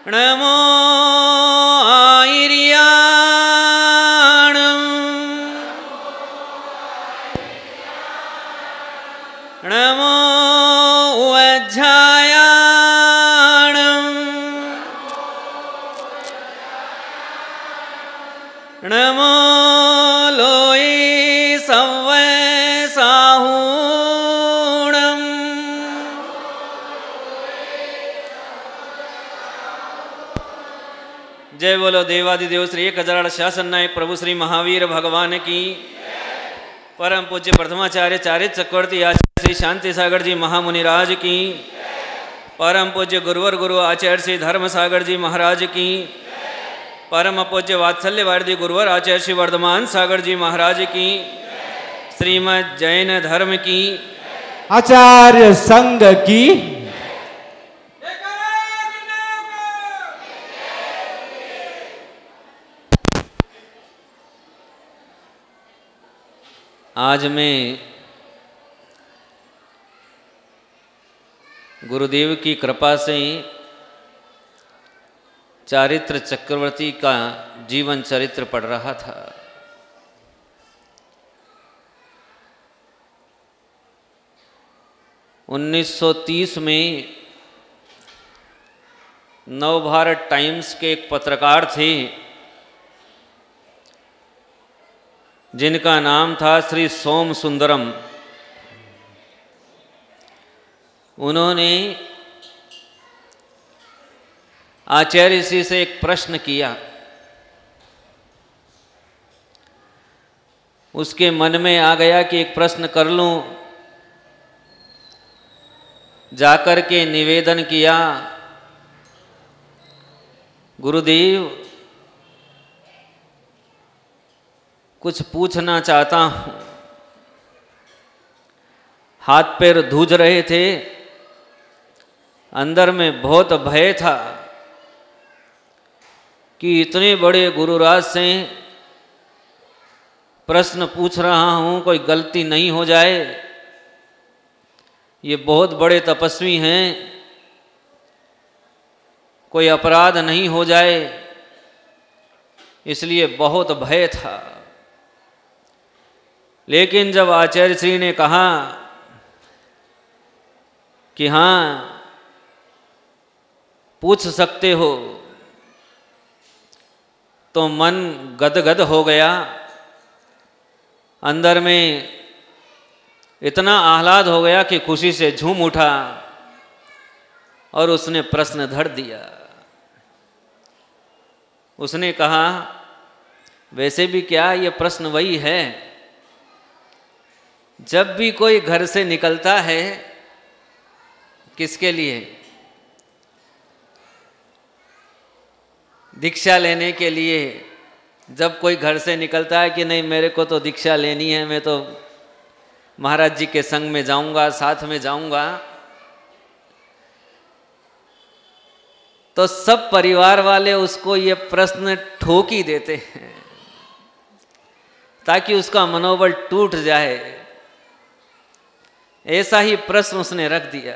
नमो आयर्याणं नमो वज्झायाणं नमो लोये सव्वे साहूणं जय बोलो देवादिदेव श्री 1008 शासन नायक प्रभु श्री महावीर भगवान की। परम पूज्य प्रथमाचार्य चारित चक्रवर्ती आचार्य श्री शांति सागर जी महामुनिराज की। परम पूज्य गुरुवर गुरु आचार्य श्री धर्म सागर जी महाराज की। परम पूज्य वात्सल्य वारदी गुरुवर आचार्य श्री वर्धमान सागर जी महाराज की। श्रीमद् जैन धर्म की, आचार्य संघ की, आज मैं गुरुदेव की कृपा से चारित्र चक्रवर्ती का जीवन चरित्र पढ़ रहा था। (1930) में नवभारत टाइम्स के एक पत्रकार थे जिनका नाम था श्री सोम सुंदरम। उन्होंने आचार्य श्री से एक प्रश्न किया। उसके मन में आ गया कि एक प्रश्न कर लूं। जाकर के निवेदन किया, गुरुदेव कुछ पूछना चाहता हूँ। हाथ पैर धूज रहे थे, अंदर में बहुत भय था कि इतने बड़े गुरुराज से प्रश्न पूछ रहा हूँ, कोई गलती नहीं हो जाए। ये बहुत बड़े तपस्वी हैं, कोई अपराध नहीं हो जाए, इसलिए बहुत भय था। लेकिन जब आचार्य श्री ने कहा कि हाँ पूछ सकते हो, तो मन गदगद हो गया। अंदर में इतना आह्लाद हो गया कि खुशी से झूम उठा और उसने प्रश्न धर दिया। उसने कहा, वैसे भी क्या ये प्रश्न वही है, जब भी कोई घर से निकलता है, किसके लिए? दीक्षा लेने के लिए। जब कोई घर से निकलता है कि नहीं मेरे को तो दीक्षा लेनी है, मैं तो महाराज जी के संग में जाऊंगा, साथ में जाऊंगा, तो सब परिवार वाले उसको ये प्रश्न ठोक ही देते हैं ताकि उसका मनोबल टूट जाए। ऐसा ही प्रश्न उसने रख दिया।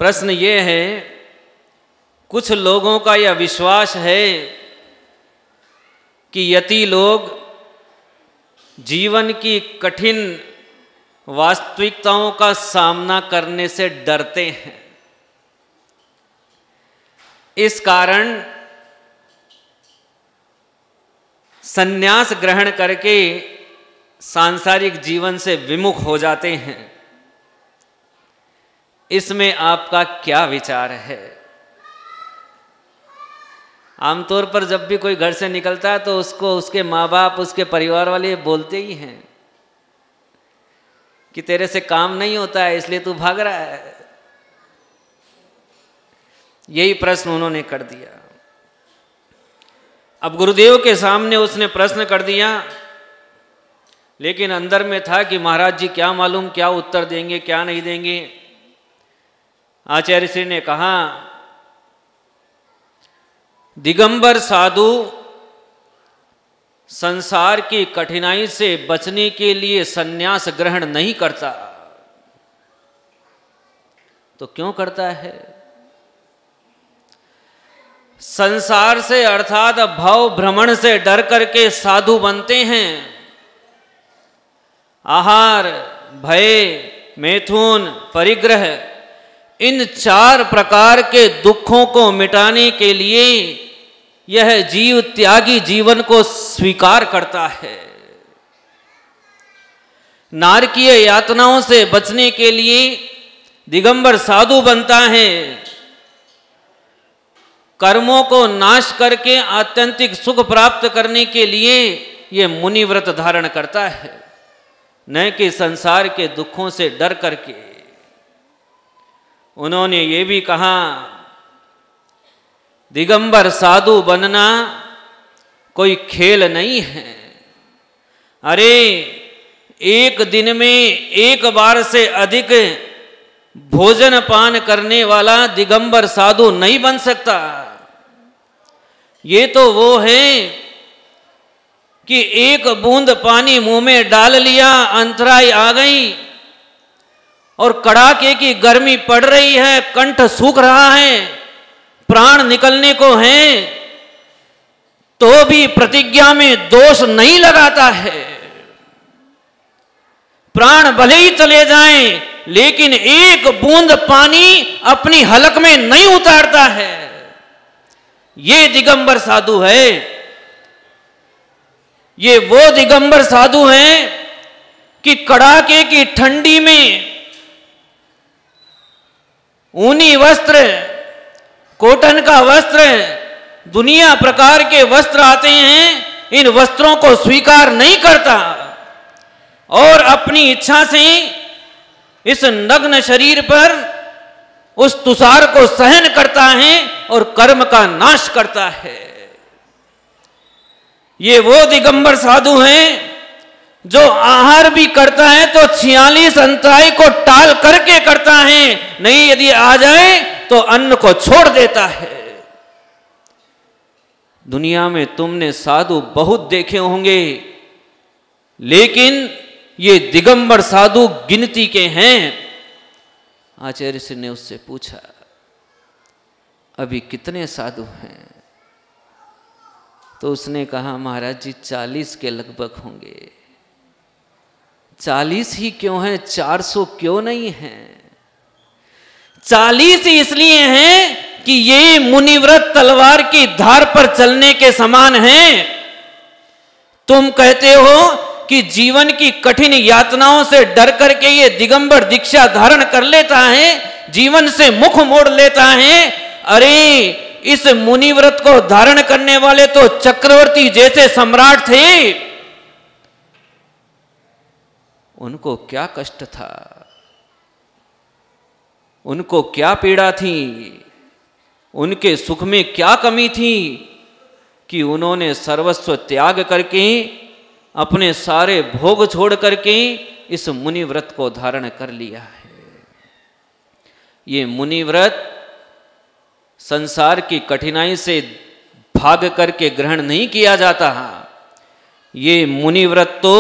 प्रश्न ये है, कुछ लोगों का यह विश्वास है कि यति लोग जीवन की कठिन वास्तविकताओं का सामना करने से डरते हैं। इस कारण संन्यास ग्रहण करके सांसारिक जीवन से विमुख हो जाते हैं। इसमें आपका क्या विचार है? आमतौर पर जब भी कोई घर से निकलता है तो उसको उसके माँ बाप, उसके परिवार वाले बोलते ही हैं कि तेरे से काम नहीं होता है इसलिए तू भाग रहा है। यही प्रश्न उन्होंने कर दिया। अब गुरुदेव के सामने उसने प्रश्न कर दिया, लेकिन अंदर में था कि महाराज जी क्या मालूम क्या उत्तर देंगे, क्या नहीं देंगे। आचार्य श्री ने कहा, दिगंबर साधु संसार की कठिनाई से बचने के लिए संन्यास ग्रहण नहीं करता। तो क्यों करता है? संसार से अर्थात भव भ्रमण से डर करके साधु बनते हैं। आहार, भय, मैथुन, परिग्रह, इन 4 प्रकार के दुखों को मिटाने के लिए यह जीव त्यागी जीवन को स्वीकार करता है। नारकीय यातनाओं से बचने के लिए दिगंबर साधु बनता है। कर्मों को नाश करके आत्यंतिक सुख प्राप्त करने के लिए यह मुनि व्रत धारण करता है, न कि संसार के दुखों से डर करके। उन्होंने ये भी कहा, दिगंबर साधु बनना कोई खेल नहीं है। अरे एक दिन में एक बार से अधिक भोजन पान करने वाला दिगंबर साधु नहीं बन सकता। ये तो वो है कि एक बूंद पानी मुंह में डाल लिया, अंतराय आ गई और कड़ाके की गर्मी पड़ रही है, कंठ सूख रहा है, प्राण निकलने को है, तो भी प्रतिज्ञा में दोष नहीं लगाता है। प्राण भले ही चले जाएं, लेकिन एक बूंद पानी अपनी हलक में नहीं उतारता है। ये दिगंबर साधु है। ये वो दिगंबर साधु हैं कि कड़ाके की ठंडी में ऊनी वस्त्र, कॉटन का वस्त्र, दुनिया प्रकार के वस्त्र आते हैं, इन वस्त्रों को स्वीकार नहीं करता और अपनी इच्छा से इस नग्न शरीर पर उस तुषार को सहन करता है और कर्म का नाश करता है। ये वो दिगंबर साधु हैं जो आहार भी करता है तो 46 अंतराय को टाल करके करता है, नहीं यदि आ जाए तो अन्न को छोड़ देता है। दुनिया में तुमने साधु बहुत देखे होंगे, लेकिन ये दिगंबर साधु गिनती के हैं। आचार्य श्री ने उससे पूछा, अभी कितने साधु हैं? तो उसने कहा, महाराज जी 40 के लगभग होंगे। 40 ही क्यों हैं? 400 क्यों नहीं हैं? 40 इसलिए हैं कि ये मुनिव्रत तलवार की धार पर चलने के समान हैं। तुम कहते हो कि जीवन की कठिन यातनाओं से डर करके ये दिगंबर दीक्षा धारण कर लेता है, जीवन से मुख मोड़ लेता है। अरे इस मुनिव्रत को धारण करने वाले तो चक्रवर्ती जैसे सम्राट थे। उनको क्या कष्ट था, उनको क्या पीड़ा थी, उनके सुख में क्या कमी थी कि उन्होंने सर्वस्व त्याग करके, अपने सारे भोग छोड़ करके इस मुनि व्रत को धारण कर लिया है। ये मुनि व्रत संसार की कठिनाई से भाग करके ग्रहण नहीं किया जाता। ये मुनि व्रत तो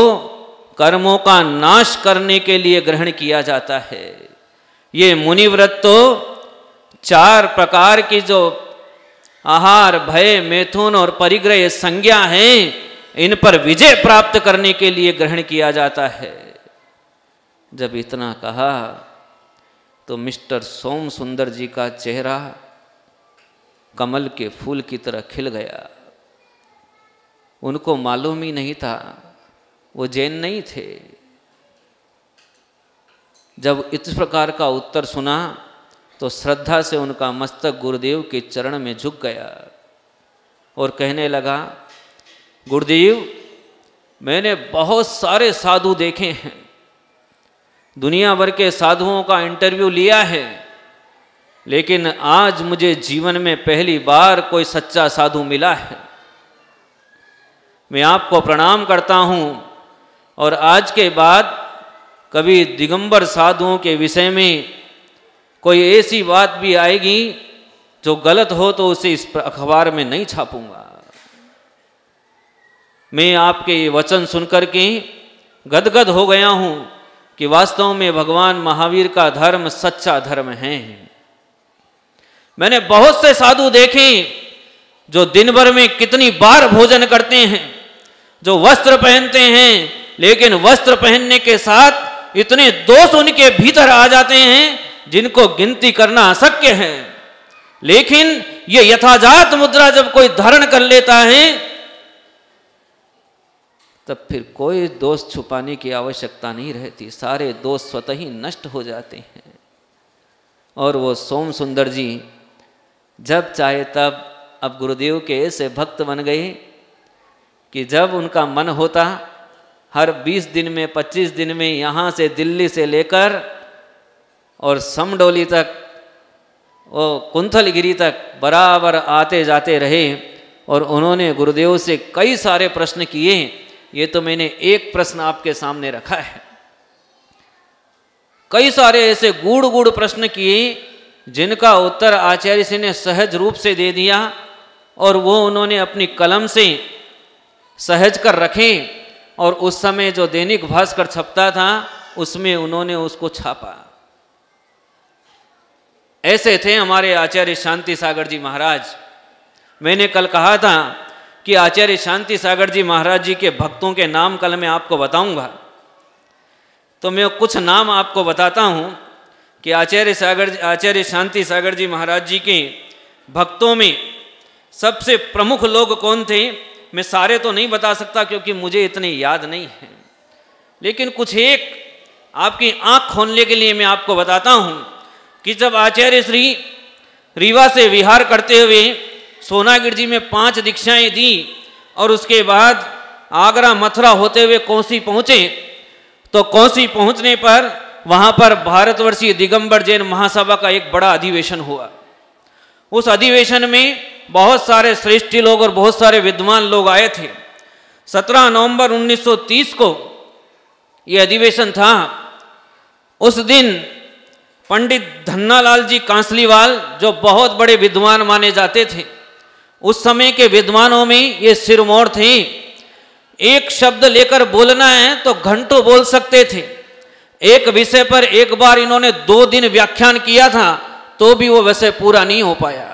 कर्मों का नाश करने के लिए ग्रहण किया जाता है। ये मुनि व्रत तो 4 प्रकार की जो आहार, भय, मैथुन और परिग्रह संज्ञा हैं, इन पर विजय प्राप्त करने के लिए ग्रहण किया जाता है। जब इतना कहा तो मिस्टर सोम सुंदर जी का चेहरा कमल के फूल की तरह खिल गया। उनको मालूम ही नहीं था, वो जैन नहीं थे। जब इस प्रकार का उत्तर सुना तो श्रद्धा से उनका मस्तक गुरुदेव के चरण में झुक गया और कहने लगा, गुरुदेव, मैंने बहुत सारे साधु देखे हैं, दुनिया भर के साधुओं का इंटरव्यू लिया है, लेकिन आज मुझे जीवन में पहली बार कोई सच्चा साधु मिला है। मैं आपको प्रणाम करता हूँ और आज के बाद कभी दिगंबर साधुओं के विषय में कोई ऐसी बात भी आएगी जो गलत हो तो उसे इस अखबार में नहीं छापूंगा। मैं आपके ये वचन सुनकर के गदगद हो गया हूँ कि वास्तव में भगवान महावीर का धर्म सच्चा धर्म है। मैंने बहुत से साधु देखे जो दिन भर में कितनी बार भोजन करते हैं, जो वस्त्र पहनते हैं, लेकिन वस्त्र पहनने के साथ इतने दोष उनके भीतर आ जाते हैं जिनको गिनती करना अशक्य है। लेकिन ये यथाजात मुद्रा जब कोई धारण कर लेता है तब फिर कोई दोष छुपाने की आवश्यकता नहीं रहती, सारे दोष स्वतः ही नष्ट हो जाते हैं। और वो सोम सुंदर जी जब चाहे तब अब गुरुदेव के ऐसे भक्त बन गए कि जब उनका मन होता हर 20 दिन में 25 दिन में यहाँ से दिल्ली से लेकर और समडोली तक वो कुंथलगिरी तक बराबर आते जाते रहे। और उन्होंने गुरुदेव से कई सारे प्रश्न किए। ये तो मैंने एक प्रश्न आपके सामने रखा है, कई सारे ऐसे गूढ़ गूढ़ प्रश्न किए जिनका उत्तर आचार्य जी ने सहज रूप से दे दिया और वो उन्होंने अपनी कलम से सहज कर रखे। और उस समय जो दैनिक भास्कर छपता था उसमें उन्होंने उसको छापा। ऐसे थे हमारे आचार्य शांति सागर जी महाराज। मैंने कल कहा था कि आचार्य शांति सागर जी महाराज जी के भक्तों के नाम कल मैं आपको बताऊंगा, तो मैं कुछ नाम आपको बताता हूं कि आचार्य शांति सागर जी महाराज जी के भक्तों में सबसे प्रमुख लोग कौन थे। मैं सारे तो नहीं बता सकता क्योंकि मुझे इतने याद नहीं है, लेकिन कुछ एक आपकी आंख खोलने के लिए मैं आपको बताता हूं कि जब आचार्य श्री रीवा से विहार करते हुए सोनागिर जी में 5 दीक्षाएं दी और उसके बाद आगरा मथुरा होते हुए कोसी पहुंचे, तो कोसी पहुंचने पर वहां पर भारतवर्षीय दिगंबर जैन महासभा का एक बड़ा अधिवेशन हुआ। उस अधिवेशन में बहुत सारे श्रेष्ठी लोग और बहुत सारे विद्वान लोग आए थे। 17 नवंबर 1930 को यह अधिवेशन था। उस दिन पंडित धन्नालाल जी कांसलीवाल जो बहुत बड़े विद्वान माने जाते थे, उस समय के विद्वानों में ये सिरमौर थे। एक शब्द लेकर बोलना है तो घंटों बोल सकते थे। एक विषय पर एक बार इन्होंने 2 दिन व्याख्यान किया था तो भी वो विषय पूरा नहीं हो पाया।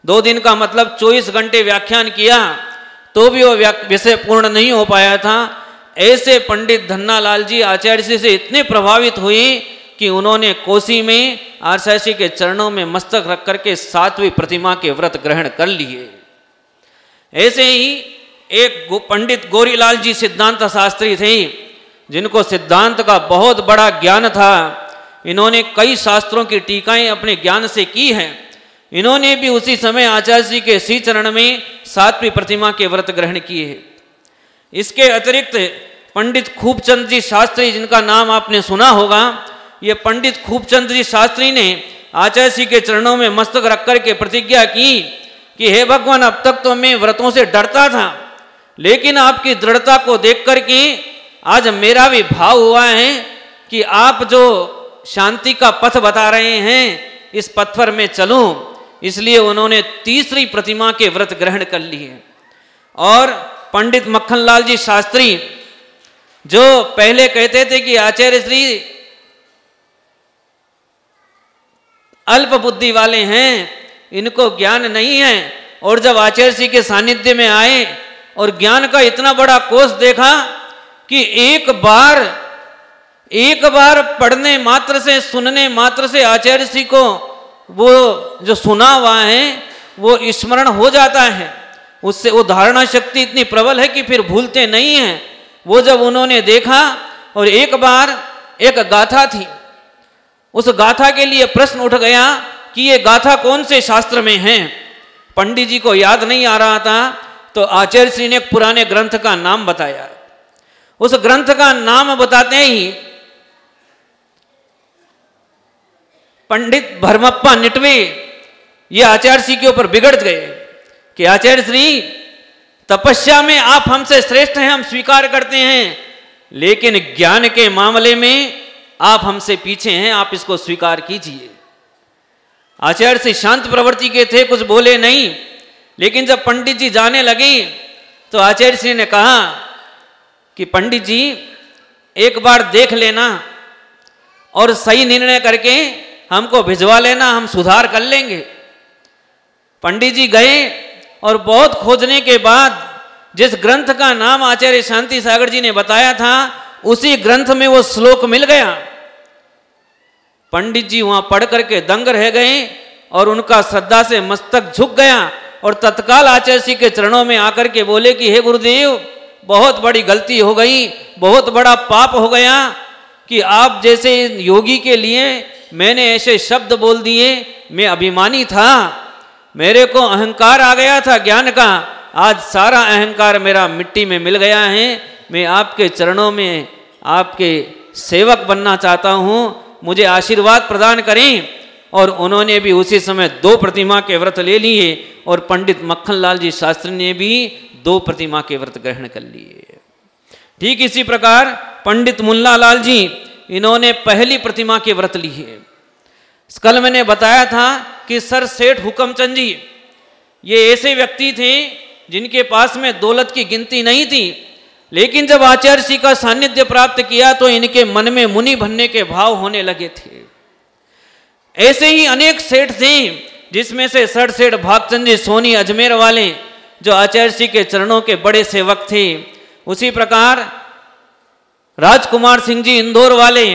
2 दिन का मतलब 24 घंटे व्याख्यान किया तो भी वो विषय पूर्ण नहीं हो पाया था। ऐसे पंडित धन्नालाल जी आचार्य जी से इतने प्रभावित हुए कि उन्होंने कोसी में आचार्य के चरणों में मस्तक रख करके 7वीं प्रतिमा के व्रत ग्रहण कर लिए। ऐसे ही एक पंडित गोरीलाल जी सिद्धांत शास्त्री थे जिनको सिद्धांत का बहुत बड़ा ज्ञान था। इन्होंने कई शास्त्रों की टीकाएं अपने ज्ञान से की हैं। इन्होंने भी उसी समय आचार्य जी के श्री चरण में 7वीं प्रतिमा के व्रत ग्रहण किए। इसके अतिरिक्त पंडित खूबचंद जी शास्त्री, जिनका नाम आपने सुना होगा, ये पंडित खूबचंद जी शास्त्री ने आचार्य जी के चरणों में मस्तक रख कर के प्रतिज्ञा की कि हे भगवान, अब तक तो मैं व्रतों से डरता था, लेकिन आपकी दृढ़ता को देख कर के आज मेरा भी भाव हुआ है कि आप जो शांति का पथ बता रहे हैं इस पथ पर मैं चलूं। इसलिए उन्होंने 3री प्रतिमा के व्रत ग्रहण कर लिए। और पंडित मक्खनलाल जी शास्त्री जो पहले कहते थे कि आचार्य श्री अल्प बुद्धि वाले हैं, इनको ज्ञान नहीं है, और जब आचार्य जी के सानिध्य में आए और ज्ञान का इतना बड़ा कोष देखा कि एक बार पढ़ने मात्र से, सुनने मात्र से आचार्य जी को वो जो सुना हुआ है वो स्मरण हो जाता है। उससे वो धारणा शक्ति इतनी प्रबल है कि फिर भूलते नहीं हैं। वो जब उन्होंने देखा, और एक बार एक गाथा थी, उस गाथा के लिए प्रश्न उठ गया कि ये गाथा कौन से शास्त्र में है। पंडित जी को याद नहीं आ रहा था, तो आचार्य श्री ने पुराने ग्रंथ का नाम बताया। उस ग्रंथ का नाम बताते ही पंडित भरमप्पा निटवे ये आचार्य श्री के ऊपर बिगड़ गए कि आचार्य श्री, तपस्या में आप हमसे श्रेष्ठ हैं, हम स्वीकार करते हैं, लेकिन ज्ञान के मामले में आप हमसे पीछे हैं, आप इसको स्वीकार कीजिए। आचार्य श्री शांत प्रवृत्ति के थे, कुछ बोले नहीं। लेकिन जब पंडित जी जाने लगे तो आचार्य श्री ने कहा कि पंडित जी, एक बार देख लेना और सही निर्णय करके हमको भिजवा लेना, हम सुधार कर लेंगे। पंडित जी गए और बहुत खोजने के बाद जिस ग्रंथ का नाम आचार्य शांति सागर जी ने बताया था उसी ग्रंथ में वो श्लोक मिल गया। पंडित जी वहां पढ़ करके दंग रह गए और उनका श्रद्धा से मस्तक झुक गया और तत्काल आचार्य जी के चरणों में आकर के बोले कि हे गुरुदेव, बहुत बड़ी गलती हो गई, बहुत बड़ा पाप हो गया कि आप जैसे योगी के लिए मैंने ऐसे शब्द बोल दिए। मैं अभिमानी था, मेरे को अहंकार आ गया था ज्ञान का, आज सारा अहंकार मेरा मिट्टी में मिल गया है। मैं आपके चरणों में आपके सेवक बनना चाहता हूँ, मुझे आशीर्वाद प्रदान करें। और उन्होंने भी उसी समय 2 प्रतिमा के व्रत ले लिए और पंडित मक्खनलाल जी शास्त्री ने भी 2 प्रतिमा के व्रत ग्रहण कर लिए। ठीक इसी प्रकार पंडित मुल्ला लाल जी, इन्होंने पहली प्रतिमा के व्रत लिए। कल मैंने बताया था कि सर सेठ हुकमचंद जी ये ऐसे व्यक्ति थे जिनके पास में दौलत की गिनती नहीं थी, लेकिन जब आचार्य जी का सानिध्य प्राप्त किया तो इनके मन में मुनि बनने के भाव होने लगे थे। ऐसे ही अनेक सेठ थे, जिसमें से सर सेठ भागचंद जी सोनी अजमेर वाले जो आचार्य जी के चरणों के बड़े सेवक थे। उसी प्रकार राजकुमार सिंह जी इंदौर वाले,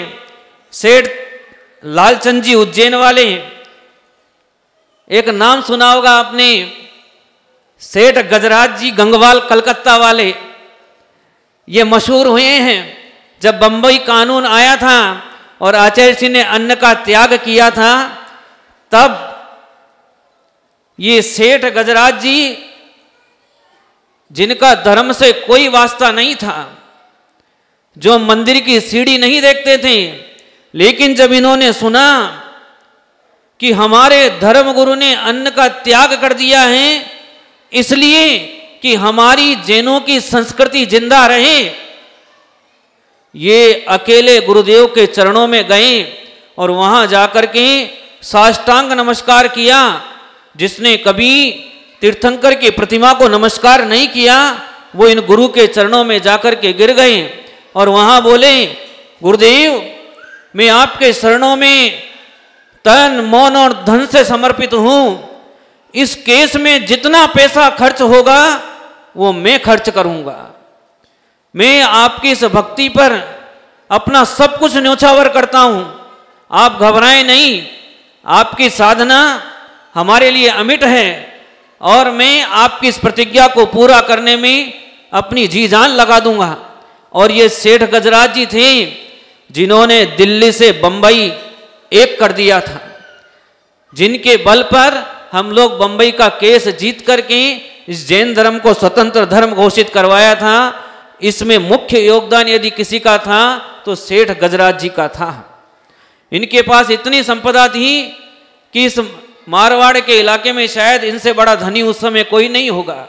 सेठ लालचंद जी उज्जैन वाले, एक नाम सुना होगा आपने सेठ गजराज जी गंगवाल कलकत्ता वाले, ये मशहूर हुए हैं। जब बंबई कानून आया था और आचार्य जी ने अन्न का त्याग किया था, तब ये सेठ गजराज जी, जिनका धर्म से कोई वास्ता नहीं था, जो मंदिर की सीढ़ी नहीं देखते थे, लेकिन जब इन्होंने सुना कि हमारे धर्म गुरु ने अन्न का त्याग कर दिया है इसलिए कि हमारी जैनों की संस्कृति जिंदा रहे, ये अकेले गुरुदेव के चरणों में गए और वहां जाकर के साष्टांग नमस्कार किया। जिसने कभी तीर्थंकर की प्रतिमा को नमस्कार नहीं किया वो इन गुरु के चरणों में जाकर के गिर गए और वहां बोले, गुरुदेव मैं आपके शरणों में तन मन और धन से समर्पित हूं, इस केस में जितना पैसा खर्च होगा वो मैं खर्च करूंगा। मैं आपकी इस भक्ति पर अपना सब कुछ न्योछावर करता हूं, आप घबराएं नहीं, आपकी साधना हमारे लिए अमिट है और मैं आपकी इस प्रतिज्ञा को पूरा करने में अपनी जी जान लगा दूंगा। और ये सेठ गजराज जी थे जिन्होंने दिल्ली से बंबई एक कर दिया था, जिनके बल पर हम लोग बंबई का केस जीत करके इस जैन धर्म को स्वतंत्र धर्म घोषित करवाया था। इसमें मुख्य योगदान यदि किसी का था तो सेठ गजराज जी का था। इनके पास इतनी संपदा थी कि इस मारवाड़ के इलाके में शायद इनसे बड़ा धनी उस समय कोई नहीं होगा।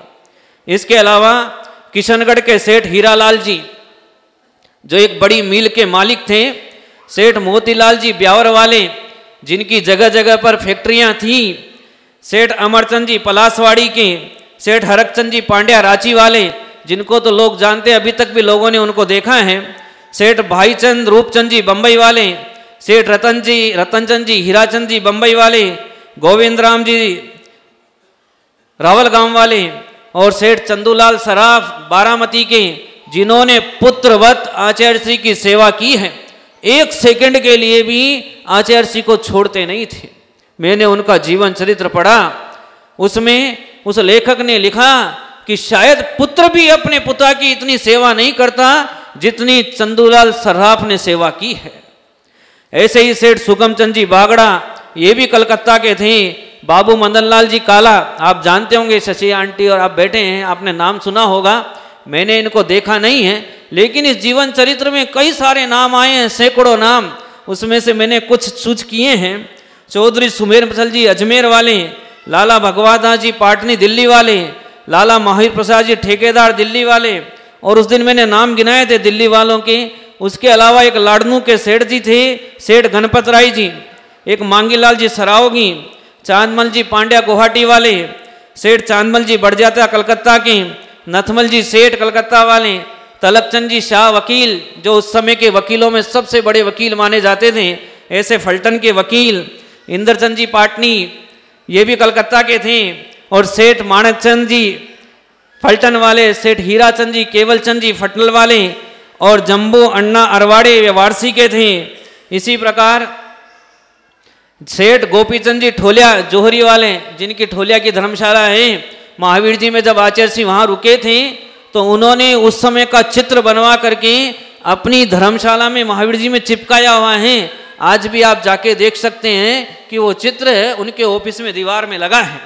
इसके अलावा किशनगढ़ के सेठ हीरालाल जी जो एक बड़ी मिल के मालिक थे, सेठ मोतीलाल जी ब्यावर वाले जिनकी जगह जगह पर फैक्ट्रियां थी, सेठ अमरचंद जी पलासवाड़ी के, सेठ हरकचंद जी पांड्या रांची वाले जिनको तो लोग जानते हैं, अभी तक भी लोगों ने उनको देखा है, सेठ भाईचंद रूपचंद जी बंबई वाले, सेठ रतनचंद जी हीराचंद जी बंबई वाले, गोविंद राम जी रावल गांव वाले और सेठ चंदूलाल सराफ बारामती के, जिन्होंने पुत्रवत आचार्य श्री की सेवा की है, एक सेकंड के लिए भी आचार्य श्री को छोड़ते नहीं थे। मैंने उनका जीवन चरित्र पढ़ा, उसमें उस लेखक ने लिखा कि शायद पुत्र भी अपने पिता की इतनी सेवा नहीं करता जितनी चंदूलाल सराफ ने सेवा की है। ऐसे ही सेठ सुगमचंद जी बागड़ा, ये भी कलकत्ता के थे। बाबू मदनलाल जी काला, आप जानते होंगे, शशि आंटी और आप बैठे हैं, आपने नाम सुना होगा, मैंने इनको देखा नहीं है, लेकिन इस जीवन चरित्र में कई सारे नाम आए हैं, सैकड़ों नाम, उसमें से मैंने कुछ सूच किए हैं। चौधरी सुमेर मसल जी अजमेर वाले, लाला भगवादास जी पाटनी दिल्ली वाले, लाला माहिर प्रसाद जी ठेकेदार दिल्ली वाले, और उस दिन मैंने नाम गिनाए थे दिल्ली वालों के। उसके अलावा एक लाडनू के सेठ जी थे, सेठ गणपत राय जी, एक मांगीलाल जी सरावगी, चांदमल जी पांड्या गुवाहाटी वाले, सेठ चांदमल जी बढ़जाता कलकत्ता के, नथमल जी सेठ कलकत्ता वाले, तलकचंद जी शाह वकील, जो उस समय के वकीलों में सबसे बड़े वकील माने जाते थे, ऐसे फल्टन के वकील, इंद्रचंद जी पाटनी, ये भी कलकत्ता के थे, और सेठ माणकचंद जी फल्टन वाले, सेठ हीराचंद जी केवलचंद जी फटनल वाले, और जम्बू अन्ना अरवाड़े वे वारसी के थे। इसी प्रकार सेठ गोपीचंद जी ठोलिया जोहरी वाले, जिनकी ठोलिया की धर्मशाला है, महावीर जी में जब आचार्य सिंह वहाँ रुके थे तो उन्होंने उस समय का चित्र बनवा करके अपनी धर्मशाला में महावीर जी में चिपकाया हुआ है। आज भी आप जाके देख सकते हैं कि वो चित्र उनके ऑफिस में दीवार में लगा है।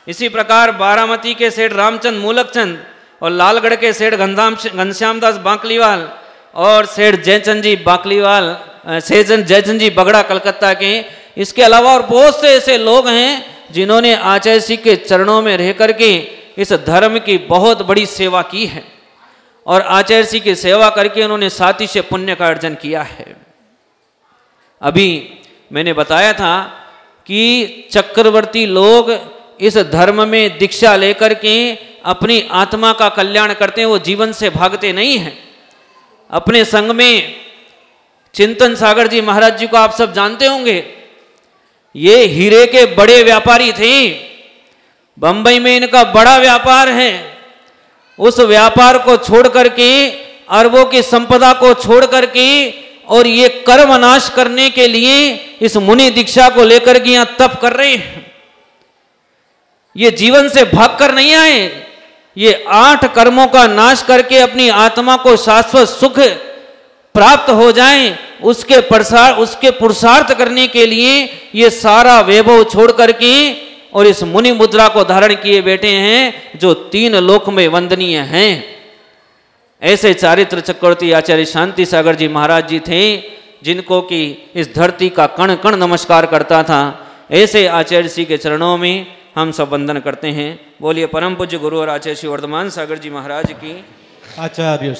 इसी प्रकार बारामती के सेठ रामचंद मूलकचंद और लालगढ़ के सेठ घनश्याम दास बांकलीवाल और सेठ जयचंद जी बांकलीवाल, सेठ जयचंद जी बगड़ा कलकत्ता के, इसके अलावा और बहुत से ऐसे लोग हैं जिन्होंने आचार्य सिंह के चरणों में रह करके इस धर्म की बहुत बड़ी सेवा की है, और आचार्य सिंह की सेवा करके उन्होंने साथी से पुण्य का अर्जन किया है। अभी मैंने बताया था कि चक्रवर्ती लोग इस धर्म में दीक्षा लेकर के अपनी आत्मा का कल्याण करते हैं, वो जीवन से भागते नहीं हैं। अपने संग में चिंतन सागर जी महाराज जी को आप सब जानते होंगे, ये हीरे के बड़े व्यापारी थे, बंबई में इनका बड़ा व्यापार है। उस व्यापार को छोड़ करके, अरबों की संपदा को छोड़ करके, और ये कर्म नाश करने के लिए इस मुनि दीक्षा को लेकर के यहां तप कर रहे हैं। ये जीवन से भागकर नहीं आए, ये 8 कर्मों का नाश करके अपनी आत्मा को शाश्वत सुख प्राप्त हो जाए, उसके पुरुषार्थ करने के लिए ये सारा वैभव छोड़ करके और इस मुनि मुद्रा को धारण किए बैठे हैं, जो 3 लोक में वंदनीय हैं। ऐसे चारित्र चक्रवर्ती आचार्य शांति सागर जी महाराज जी थे, जिनको कि इस धरती का कण कण नमस्कार करता था। ऐसे आचार्य श्री के चरणों में हम सब वंदन करते हैं। बोलिए परम पूज्य गुरु और आचार्य श्री वर्धमान सागर जी महाराज की। आचार्य